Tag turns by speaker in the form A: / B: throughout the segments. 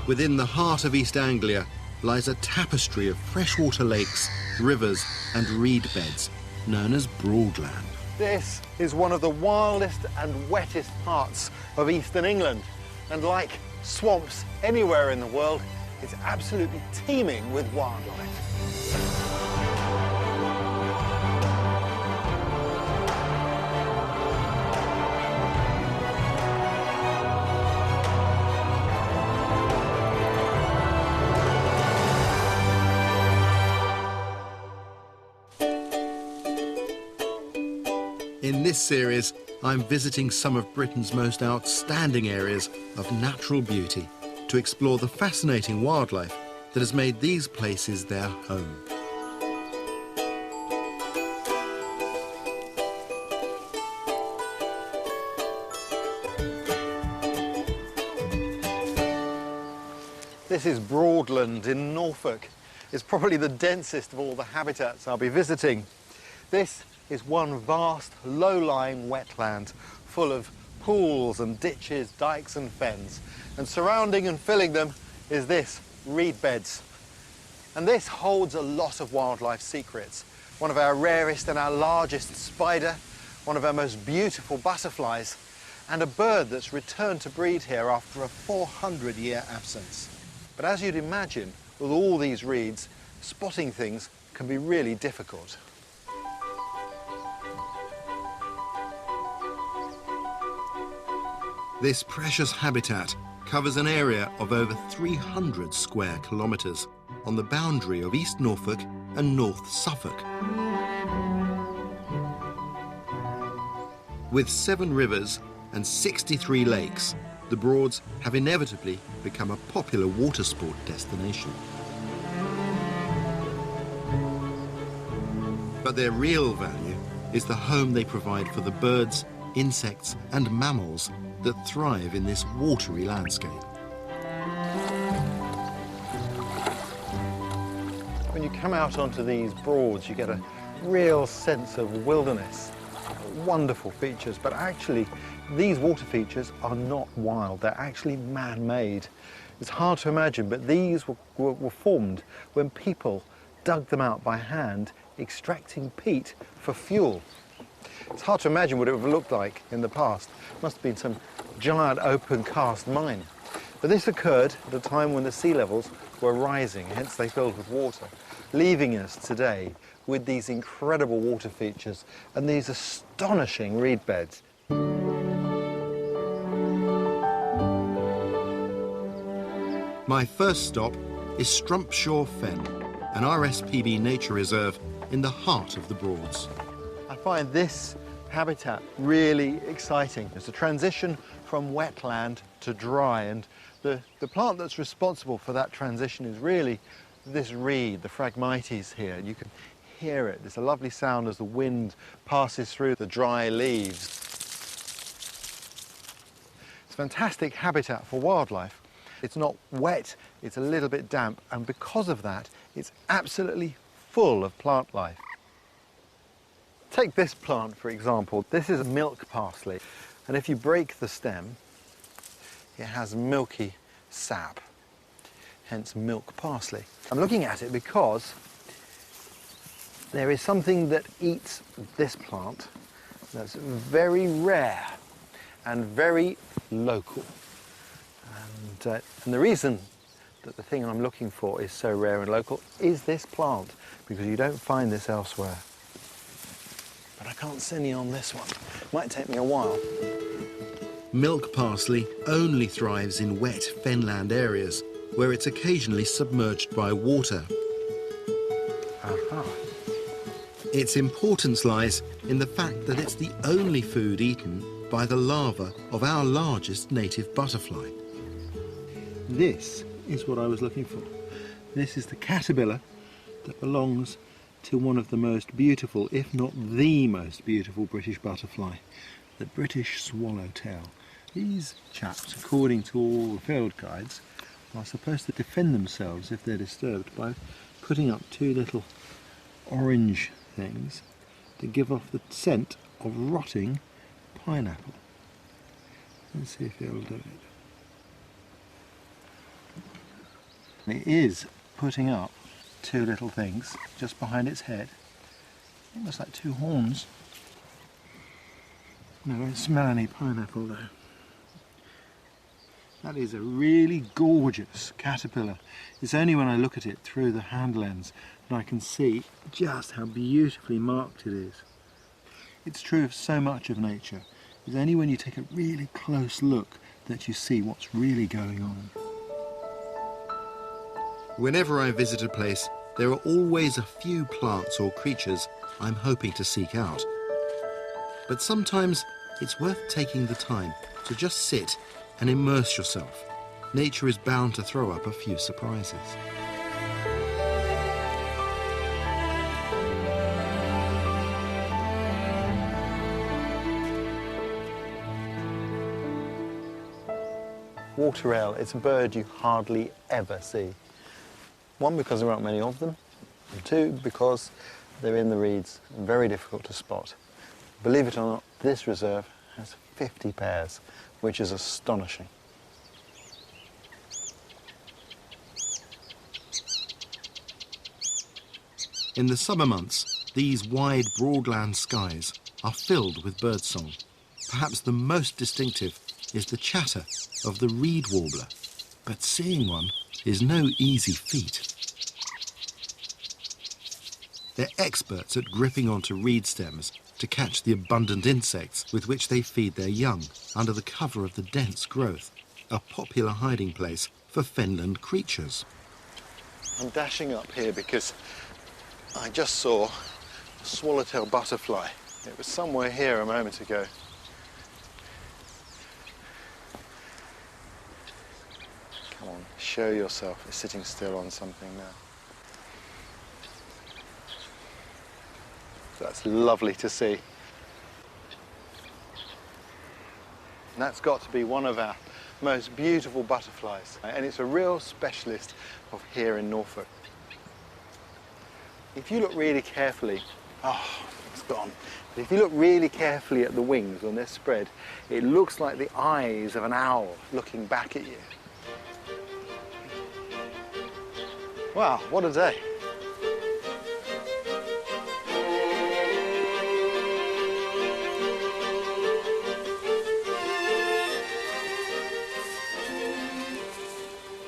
A: Within the heart of East Anglia lies a tapestry of freshwater lakes, rivers and reed beds known as Broadland.
B: This is one of the wildest and wettest parts of eastern England, and like swamps anywhere in the world, it's absolutely teeming with wildlife.
A: In this series, I'm visiting some of Britain's most outstanding areas of natural beauty to explore the fascinating wildlife that has made these places their home.
B: This is Broadland in Norfolk. It's probably the densest of all the habitats I'll be visiting. This is one vast, low-lying wetland full of pools and ditches, dikes and fens. And surrounding and filling them is this, reed beds. And this holds a lot of wildlife secrets. One of our rarest and our largest spider, one of our most beautiful butterflies, and a bird that's returned to breed here after a 400-year absence. But as you'd imagine, with all these reeds, spotting things can be really difficult.
A: This precious habitat covers an area of over 300 square kilometres on the boundary of East Norfolk and North Suffolk. With 7 rivers and 63 lakes, the Broads have inevitably become a popular water sport destination. But their real value is the home they provide for the birds, insects and mammals that thrive in this watery landscape.
B: When you come out onto these Broads, you get a real sense of wilderness. Wonderful features, but actually these water features are not wild, they're actually man-made. It's hard to imagine, but these were formed when people dug them out by hand, extracting peat for fuel. It's hard to imagine what it would have looked like in the past. It must have been some giant open cast mine. But this occurred at a time when the sea levels were rising, hence they filled with water, leaving us today with these incredible water features and these astonishing reed beds.
A: My first stop is Strumpshaw Fen, an RSPB nature reserve in the heart of the Broads.
B: I find this habitat really exciting. It's a transition from wetland to dry, and the plant that's responsible for that transition is really this reed, the Phragmites here. You can hear it. There's a lovely sound as the wind passes through the dry leaves. It's fantastic habitat for wildlife. It's not wet, it's a little bit damp, and because of that, it's absolutely full of plant life. Take this plant, for example. This is milk parsley, and if you break the stem, it has milky sap, hence milk parsley. I'm looking at it because there is something that eats this plant that's very rare and very local. And the reason that the thing I'm looking for is so rare and local is this plant, because you don't find this elsewhere. But I can't send you on this one. Might take me a while.
A: Milk parsley only thrives in wet fenland areas where it's occasionally submerged by water.
B: Aha.
A: Its importance lies in the fact that it's the only food eaten by the larva of our largest native butterfly. This is what I was looking for. This is the caterpillar that belongs to one of the most beautiful, if not the most beautiful British butterfly, the British swallowtail. These chaps, according to all the field guides, are supposed to defend themselves if they're disturbed by putting up 2 little orange things to give off the scent of rotting pineapple. Let's see if it'll do it.
B: It is putting up two little things just behind its head. Almost like two horns. No, I don't smell any pineapple though. That is a really gorgeous caterpillar. It's only when I look at it through the hand lens that I can see just how beautifully marked it is. It's true of so much of nature. It's only when you take a really close look that you see what's really going on.
A: Whenever I visit a place, there are always a few plants or creatures I'm hoping to seek out. But sometimes it's worth taking the time to just sit and immerse yourself. Nature is bound to throw up a few surprises.
B: Water rail, it's a bird you hardly ever see. One, because there aren't many of them, and two, because they're in the reeds and very difficult to spot. Believe it or not, this reserve has 50 pairs, which is astonishing.
A: In the summer months, these wide Broadland skies are filled with birdsong. Perhaps the most distinctive is the chatter of the reed warbler, but seeing one is no easy feat. They're experts at gripping onto reed stems to catch the abundant insects with which they feed their young under the cover of the dense growth, a popular hiding place for fenland creatures.
B: I'm dashing up here because I just saw a swallowtail butterfly. It was somewhere here a moment ago. Come on, show yourself. It's sitting still on something now. That's lovely to see. And that's got to be one of our most beautiful butterflies. And it's a real specialist of here in Norfolk. If you look really carefully, oh, it's gone. But if you look really carefully at the wings when they're spread, it looks like the eyes of an owl looking back at you. Wow, what a day.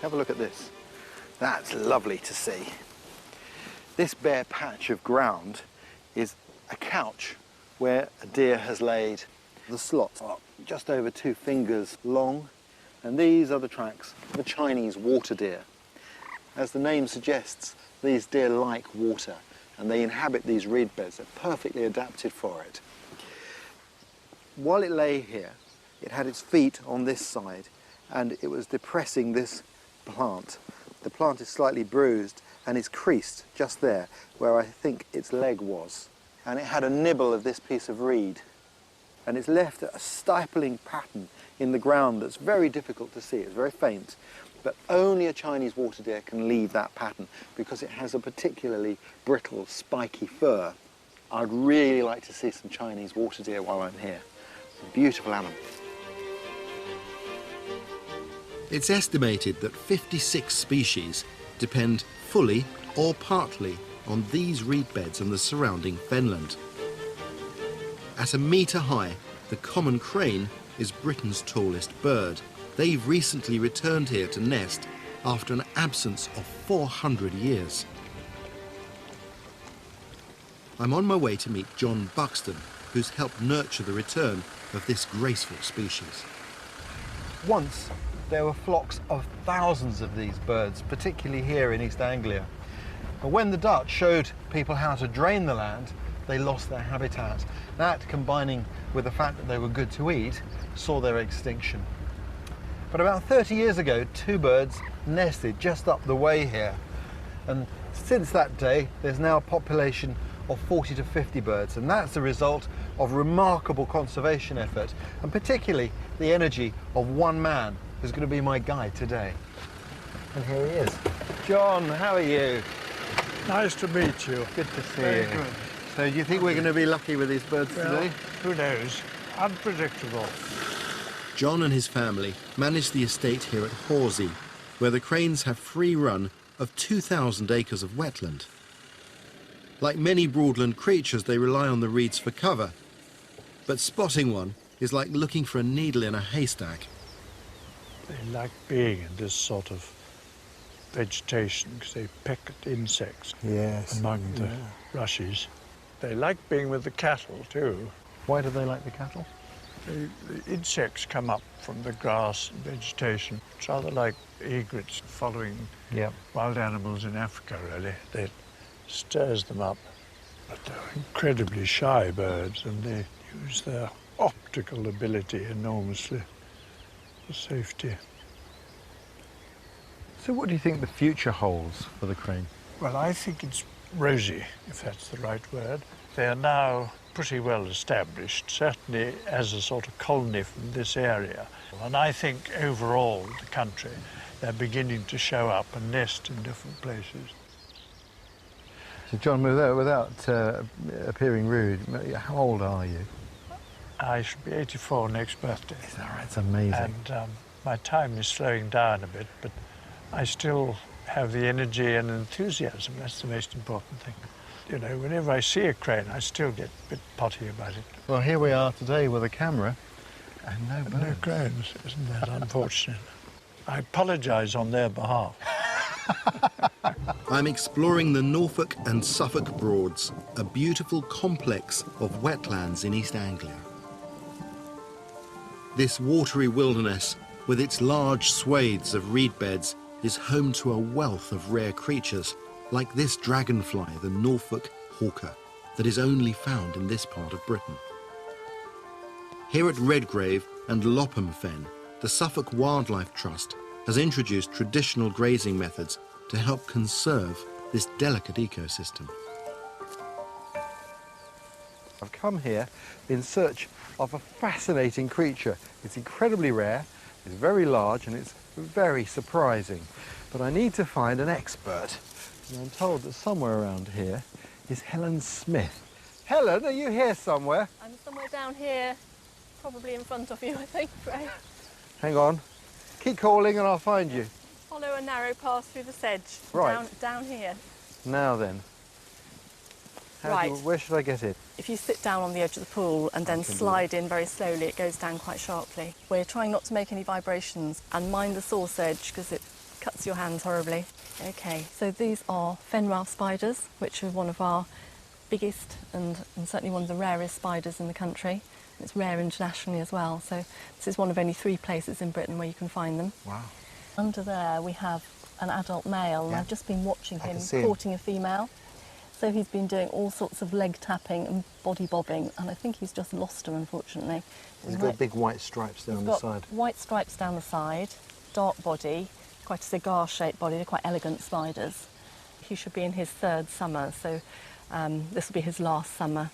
B: Have a look at this. That's lovely to see. This bare patch of ground is a couch where a deer has laid. The slots are just over 2 fingers long, and these are the tracks of a Chinese water deer. As the name suggests, these deer like water, and they inhabit these reed beds. They're perfectly adapted for it. While it lay here, it had its feet on this side, and it was depressing this plant. The plant is slightly bruised and is creased just there where I think its leg was. And it had a nibble of this piece of reed, and it's left a stifling pattern in the ground that's very difficult to see. It's very faint, but only a Chinese water deer can leave that pattern because it has a particularly brittle, spiky fur. I'd really like to see some Chinese water deer while I'm here. It's a beautiful animal.
A: It's estimated that 56 species depend fully or partly on these reed beds and the surrounding fenland. At a metre high, the common crane is Britain's tallest bird. They've recently returned here to nest after an absence of 400 years. I'm on my way to meet John Buxton, who's helped nurture the return of this graceful species.
B: Once there were flocks of thousands of these birds, particularly here in East Anglia. But when the Dutch showed people how to drain the land, they lost their habitat. That, combining with the fact that they were good to eat, saw their extinction. But about 30 years ago, 2 birds nested just up the way here. And since that day, there's now a population of 40 to 50 birds, and that's the result of remarkable conservation effort, and particularly the energy of one man who's going to be my guide today. And here he is. John, how are you?
C: Nice to meet you.
B: Good to see
C: Very
B: you.
C: good.
B: So do you think we're going to be lucky with these birds today?
C: Who knows? Unpredictable.
A: John and his family manage the estate here at Horsey, where the cranes have free run of 2,000 acres of wetland. Like many Broadland creatures, they rely on the reeds for cover, but spotting one is like looking for a needle in a haystack.
C: They like being in this sort of vegetation because they peck at insects among the rushes. They like being with the cattle too.
B: Why do they like the cattle?
C: The insects come up from the grass and vegetation. It's rather like egrets following wild animals in Africa, really. It stirs them up. But they're incredibly shy birds, and they use their optical ability enormously for safety.
B: So what do you think the future holds for the crane?
C: Well, I think it's rosy, if that's the right word. They are now pretty well established, certainly as a sort of colony from this area. And I think overall, the country, they're beginning to show up and nest in different places.
B: So John, without appearing rude, how old are you?
C: I should be 84 next birthday.
B: Is that right? It's amazing.
C: And my time is slowing down a bit, but I still have the energy and enthusiasm. That's the most important thing. You know, whenever I see a crane, I still get a bit potty about it.
B: Well, here we are today with a camera and no birds.
C: No cranes, isn't that unfortunate? I apologise on their behalf.
A: I'm exploring the Norfolk and Suffolk Broads, a beautiful complex of wetlands in East Anglia. This watery wilderness, with its large swathes of reed beds, is home to a wealth of rare creatures, like this dragonfly, the Norfolk hawker, that is only found in this part of Britain. Here at Redgrave and Lopham Fen, the Suffolk Wildlife Trust has introduced traditional grazing methods to help conserve this delicate ecosystem.
B: I've come here in search of a fascinating creature. It's incredibly rare, it's very large, and it's very surprising. But I need to find an expert. And I'm told that somewhere around here is Helen Smith. Helen, are you here somewhere?
D: I'm somewhere down here, probably in front of you, I think, Ray.
B: Hang on. Keep calling and I'll find you.
D: Follow a narrow path through the sedge.
B: Right.
D: Down here.
B: Now then. Where should I get in?
D: If you sit down on the edge of the pool and then slide in very slowly, it goes down quite sharply. We're trying not to make any vibrations and mind the saw sedge because it cuts your hands horribly. Okay, so these are fen-ralph spiders, which are one of our biggest and certainly one of the rarest spiders in the country. It's rare internationally as well, so this is one of only 3 places in Britain where you can find them.
B: Wow.
D: Under there we have an adult male, and I've just been watching him courting a female. So he's been doing all sorts of leg tapping and body bobbing, and I think he's just lost her, unfortunately.
B: He's got big white stripes down the side.
D: White stripes down the side, dark body, quite a cigar-shaped body. They're quite elegant spiders. He should be in his 3rd summer, so this will be his last summer.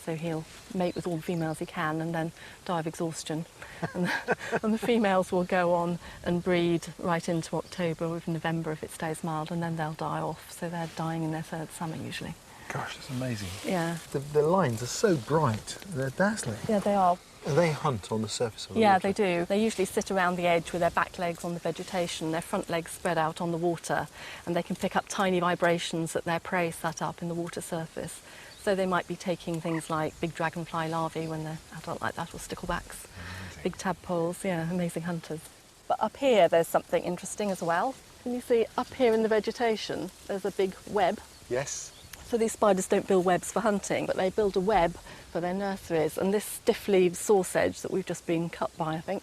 D: So he'll mate with all the females he can and then die of exhaustion. and the females will go on and breed right into October or even November if it stays mild, and then they'll die off. So they're dying in their 3rd summer usually.
B: Gosh, that's amazing.
D: Yeah.
B: The lines are so bright, they're dazzling.
D: Yeah, they are.
B: They hunt on the surface of the
D: water.
B: water?
D: Yeah, they do. They usually sit around the edge with their back legs on the vegetation, their front legs spread out on the water, and they can pick up tiny vibrations that their prey set up in the water surface. So they might be taking things like big dragonfly larvae when they're adult like that, or sticklebacks, big tadpoles, yeah, amazing hunters. But up here there's something interesting as well. Can you see up here in the vegetation there's a big web?
B: Yes.
D: So these spiders don't build webs for hunting, but they build a web for their nurseries. And this stiff-leaved saw sedge that we've just been cut by, I think,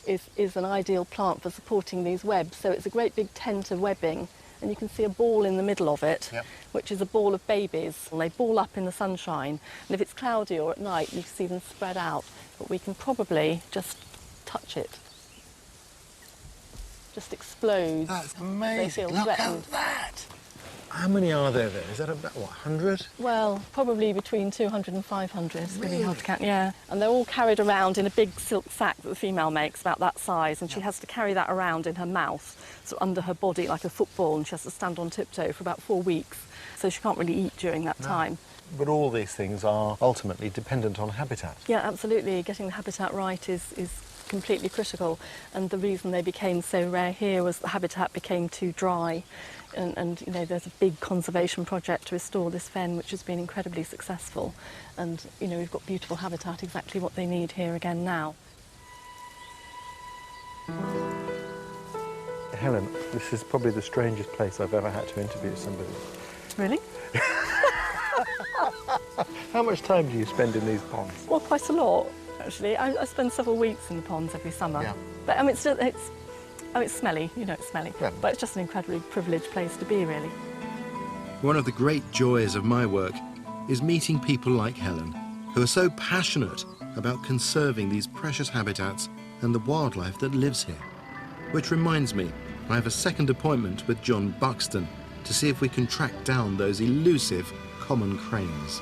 D: is an ideal plant for supporting these webs. So it's a great big tent of webbing, and you can see a ball in the middle of it, which is a ball of babies. And they ball up in the sunshine, and if it's cloudy or at night, you can see them spread out. But we can probably just touch it. Just explode.
B: That's amazing.
D: They feel
B: Look
D: threatened.
B: at that. How many are there? Is that about, what, 100?
D: Well, probably between 200 and 500. It's really hard to count, yeah. And they're all carried around in a big silk sack that the female makes, about that size, and she has to carry that around in her mouth, so under her body like a football, and she has to stand on tiptoe for about 4 weeks, so she can't really eat during that time.
B: But all these things are ultimately dependent on habitat.
D: Yeah, absolutely. Getting the habitat right is completely critical. And the reason they became so rare here was the habitat became too dry. And you know, there's a big conservation project to restore this fen, which has been incredibly successful. And you know, we've got beautiful habitat, exactly what they need here again now.
B: Helen, this is probably the strangest place I've ever had to interview somebody.
D: Really?
B: How much time do you spend in these ponds?
D: Well, quite a lot, actually. I spend several weeks in the ponds every summer.
B: Yeah.
D: But I mean, it's smelly, you know it's smelly.
B: Yeah.
D: But it's just an incredibly privileged place to be, really.
A: One of the great joys of my work is meeting people like Helen, who are so passionate about conserving these precious habitats and the wildlife that lives here. Which reminds me, I have a second appointment with John Buxton to see if we can track down those elusive common cranes.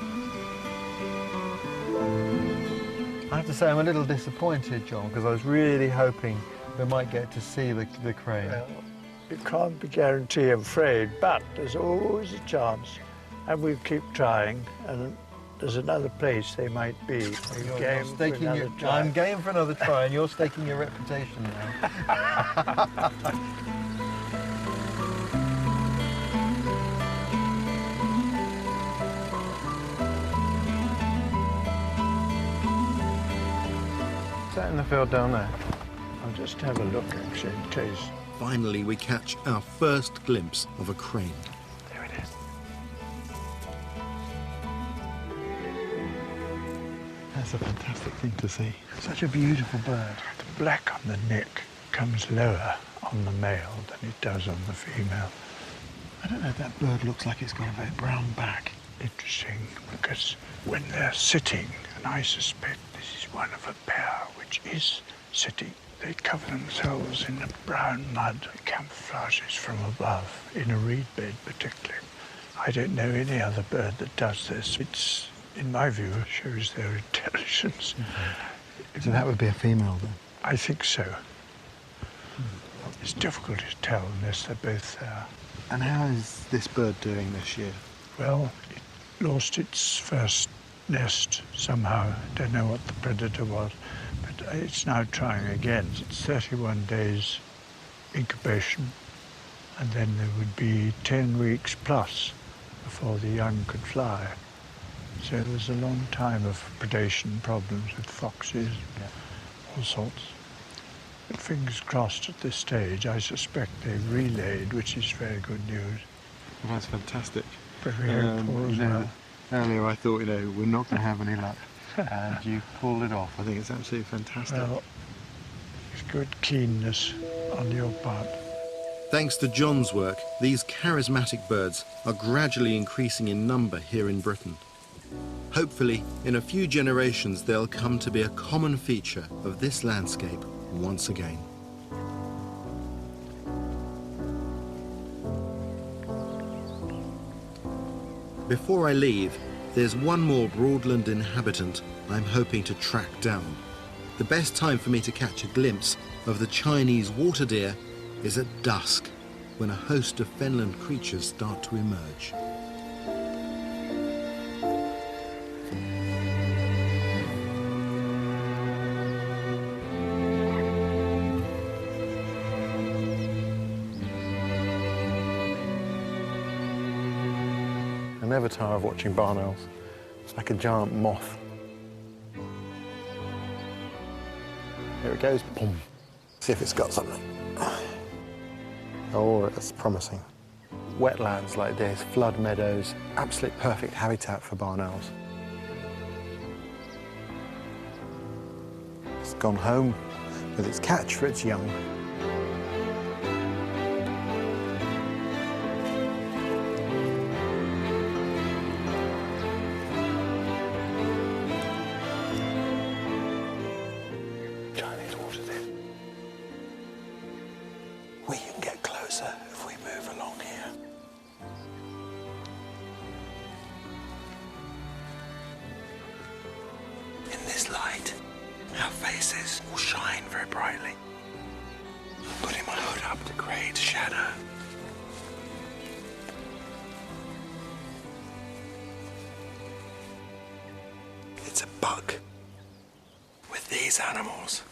B: I have to say I'm a little disappointed, John, because I was really hoping we might get to see the crane.
C: Well, you can't be guaranteed, I'm afraid, but there's always a chance. And we'll keep trying, and there's another place they might be.
B: You're staking I'm game for another try, and you're staking your reputation now. Is that in the field down there?
C: I'll just have a look, actually, in case.
A: Finally, we catch our first glimpse of a crane.
B: There it is. That's a fantastic thing to see. Such a beautiful bird.
C: The black on the neck comes lower on the male than it does on the female.
B: I don't know if that bird looks like it's got a very brown back.
C: Interesting, because when they're sitting, and I suspect this is one of a pair which is sitting, they cover themselves in the brown mud, camouflages from above, in a reed bed particularly. I don't know any other bird that does this. It's, in my view, shows their intelligence.
B: Mm-hmm. So that would be a female then?
C: I think so. It's difficult to tell unless they're both there.
B: And how is this bird doing this year?
C: Well, it lost its first nest somehow. Don't know what the predator was, but it's now trying again. It's 31 days incubation, and then there would be 10 weeks plus before the young could fly. So there was a long time of predation problems with foxes, all sorts. But fingers crossed at this stage. I suspect they've relayed, which is very good news.
B: Well, that's fantastic.
C: But we hope all as well.
B: Earlier I thought, we're not going to have any luck. And you pulled it off. I think it's absolutely fantastic.
C: Well, it's good keenness on your part.
A: Thanks to John's work, these charismatic birds are gradually increasing in number here in Britain. Hopefully, in a few generations, they'll come to be a common feature of this landscape once again. Before I leave, there's one more Broadland inhabitant I'm hoping to track down. The best time for me to catch a glimpse of the Chinese water deer is at dusk, when a host of fenland creatures start to emerge.
B: I never tire of watching barn owls. It's like a giant moth. Here it goes. Boom. See if it's got something. Oh, that's promising. Wetlands like this, flood meadows, absolute perfect habitat for barn owls. It's gone home with its catch for its young. Chinese water deer. We can get closer if we move along here. In this light, our faces will shine very brightly. I'm putting my hood up to create shadow. It's a bug. With these animals,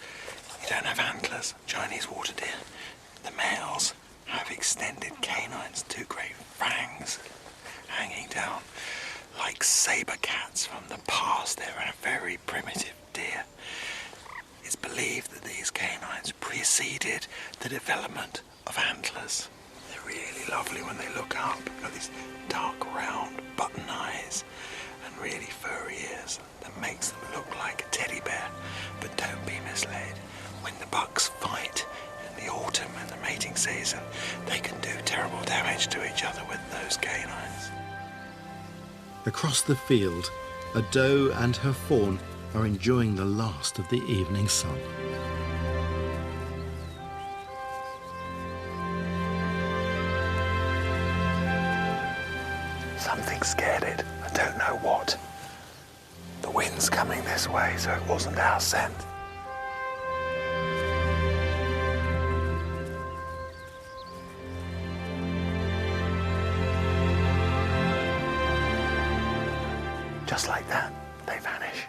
A: They don't have antlers, Chinese water deer. The males have extended canines, two great fangs hanging down like saber cats from the past. They're a very primitive deer. It's believed that these canines preceded the development of antlers. They're really lovely when they look up. They've got these dark, round, button eyes and really furry ears that makes them look like a teddy bear. But don't be misled. When the bucks fight in the autumn and the mating season, they can do terrible damage to each other with those canines. Across the field, a doe and her fawn are enjoying the last of the evening sun. Something scared it. I don't know what. The wind's coming this way, so it wasn't our scent. Just like that, they vanish.